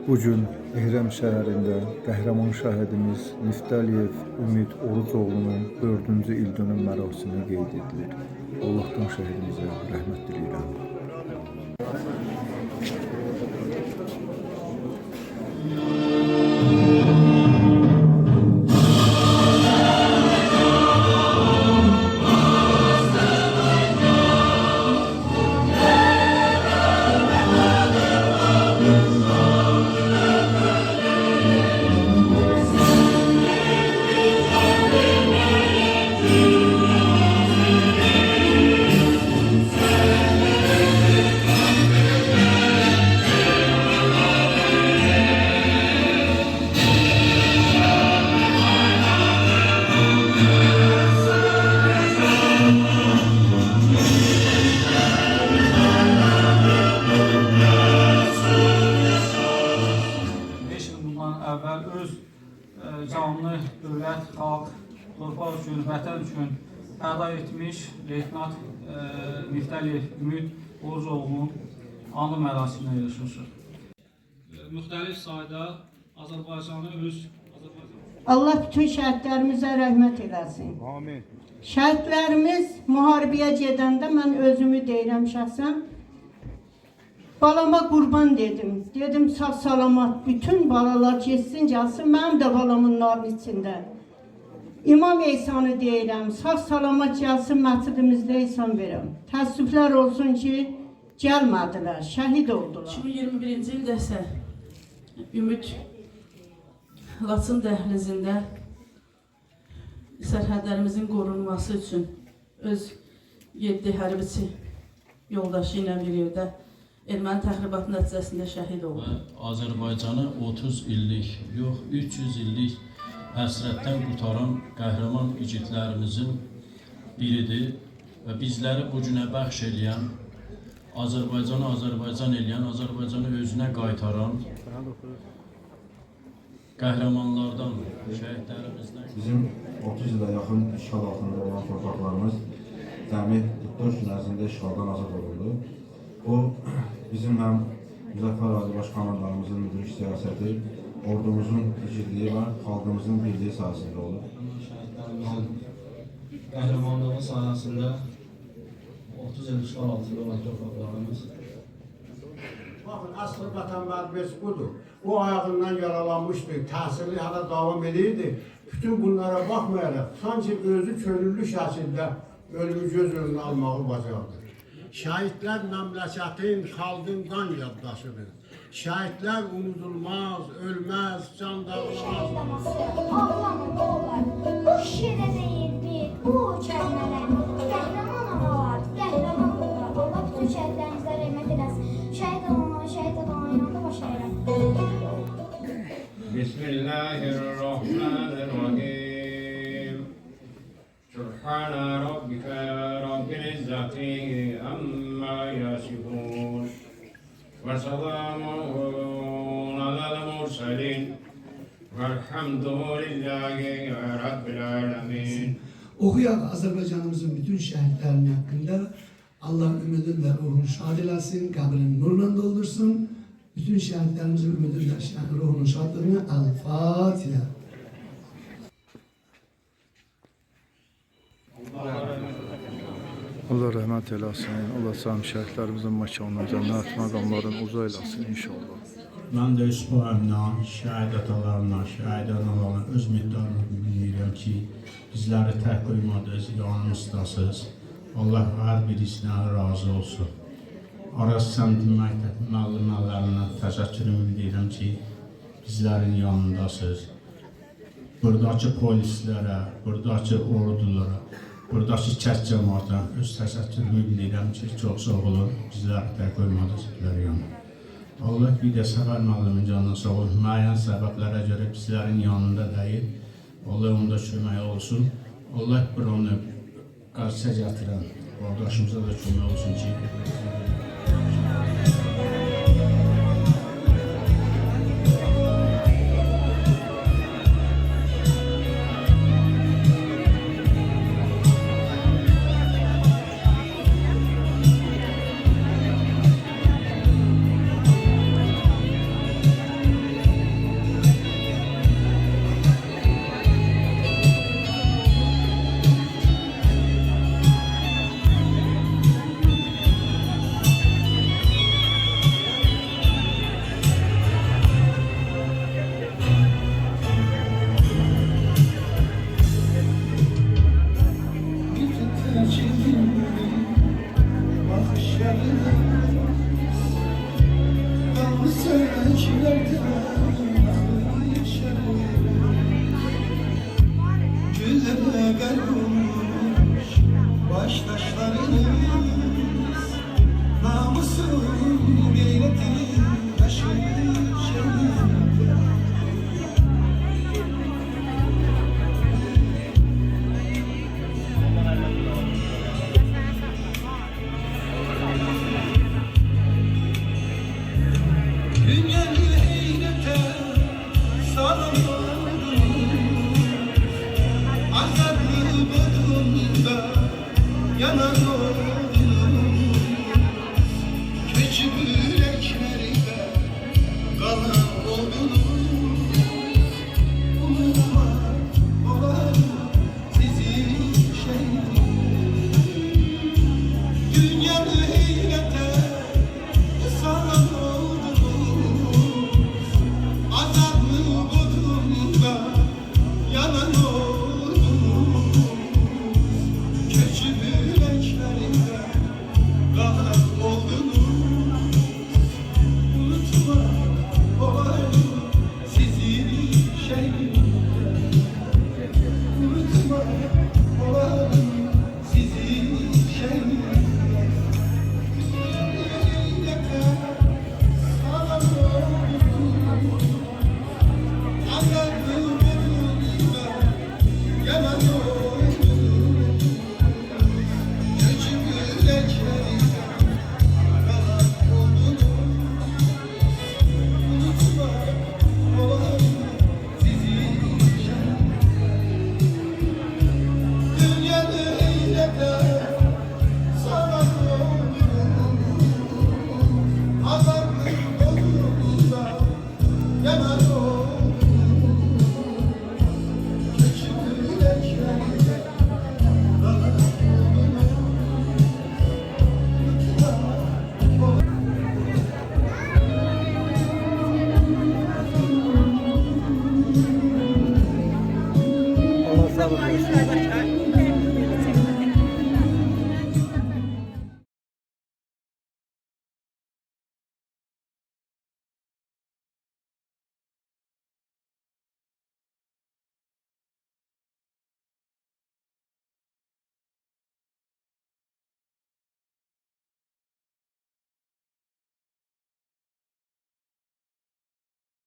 Bugün Ehrəm şəhərində qəhrəman şəhidimiz Niftəliyev Ümid Orucoğlu'nun 4-cü ildönüm mərasimi qeyd edilir. Allah'tan şəhidimizə rəhmət diləyirəm. Canlı dövlət, xalq, torpaq üçün, vətən üçün fəda etmiş Leytenant Niftəliyev Ümid Orucoğlu'nun anı mərasiminə yarışmışıq. Müxtəlif sayda Azərbaycanı Allah bütün şəhidlərimizə rəhmət eləsin. Amin. Şəhidlərimiz müharibəyə gedəndə mən özümü deyirəm şəxsən. Balama qurban dedim. Dedim sağ salamat bütün balalar geçsin gəlsin. Mənim də balamın narın içində. İmam İsa'nı deyirəm. Sağ salamat gəlsin məscidimizdə İsa'm verəm. Təəssüflər olsun ki gəlmədilər. Şəhid oldular. 2021-ci ildə isə Ümid Laçın dəhlizində sərhədlərimizin qorunması üçün öz 7 hərbiçi yoldaşı ilə bir yerdə erməni təxribatı nəticəsində şəhid oldu. Azərbaycanı 30 illik, yox 300 illik həsrətdən qurtaran qəhrəman igidlərimizin biridir və bizləri bu günə bəxş edən, Azərbaycanı Azərbaycan eləyən, Azərbaycanı özünə qaytaran qəhrəmanlardan, şəhidlərimizdən. Bizim 30 ilə yaxın işğal altında olan torpaqlarımız cəmi 44 gün ərzində işğaldan azad olundu. Bu, bizim həm Müzəffər Ali Baş Komandanımızın müdrik siyasəti, ordumuzun igidliyi var, xalqımızın birliyi sayəsində olur. Şəhidlərimizin qəhrəmanlığı sayəsində 30 il işğal altında olan torpaqlarımız. Baxın, əsl vətənpərvərlik budur. O ayağından yaralanmışdı, təhsili hala davam edirdi. Bütün bunlara baxmayaraq, sanki özü könüllü şəkildə ölümü göz önüne almağı bacardı. Şəhidlər məmləkətin, xalqın qan yaddaşıdır. Şəhidlər unudulmaz, ölməz, can dağılamaz. Ağlamın oğlar, bu şirə deyildir, bu kəlmələr. Qəhrəman analar, qəhrəman oğlar. Allah bütün şəhidlərimizə rəhmət eləsin. Şəhid olanların yanında baş əyirəm. Bismillahirrahmanirrahim. Subhana rabbika rabbil izzati amma yasifun. Ve selamun alel murselin. Velhamdülillahi rabbil alemin. Okuyaq Azərbaycanımızın bütün şəhidlərinin haqqında Allah ümidin və ruhunu şad eləsin, qəbrini nurla doldursun. Bütün şəhidlərimizin ümidin və ruhunun şadlığını El-Fatiha. Allah rəhmət eləsin. Allah səhəm şəhidlərimizin məkanına cənnət məqamlarını uca eləsin inşallah. Mən də öz boyumdan, şəhid atalarına, şəhid analarına öz minnətdarlığımı bildirirəm ki, bizləri tək qoymadınız, yanımızdasınız. Allah hər birisindən razı olsun. Araz Səmdi Məktəb müəllimlərindən təşəkkürümü bildirirəm ki, bizlərin yanındasınız. Buradakı polislərə, buradakı ordulara, buradakı kənd cəmaatına öz təşəkkürümü bildirirəm ki, çox sağ olun, bizləri tək qoymadınız, bizləri yanına. Allah bir də Səfər müəllimin canına sağ olun, müəyyən səbəblərə görə bizlərin yanında deyil, Allah onda kömək olsun. Allah bir onu qarşıya gətirən qardaşımıza da kömək olsun ki, yanan oldum. Keçi yüreklerinde kalan oldum. Unutma olayım sizin dünyanı heyrete salan oldum. Azablı bodrumda yanan oldum. Keçi yüreklerinde kalan oldum. Unutma olayım sizin unutma olayım sizin Allah sabır versin.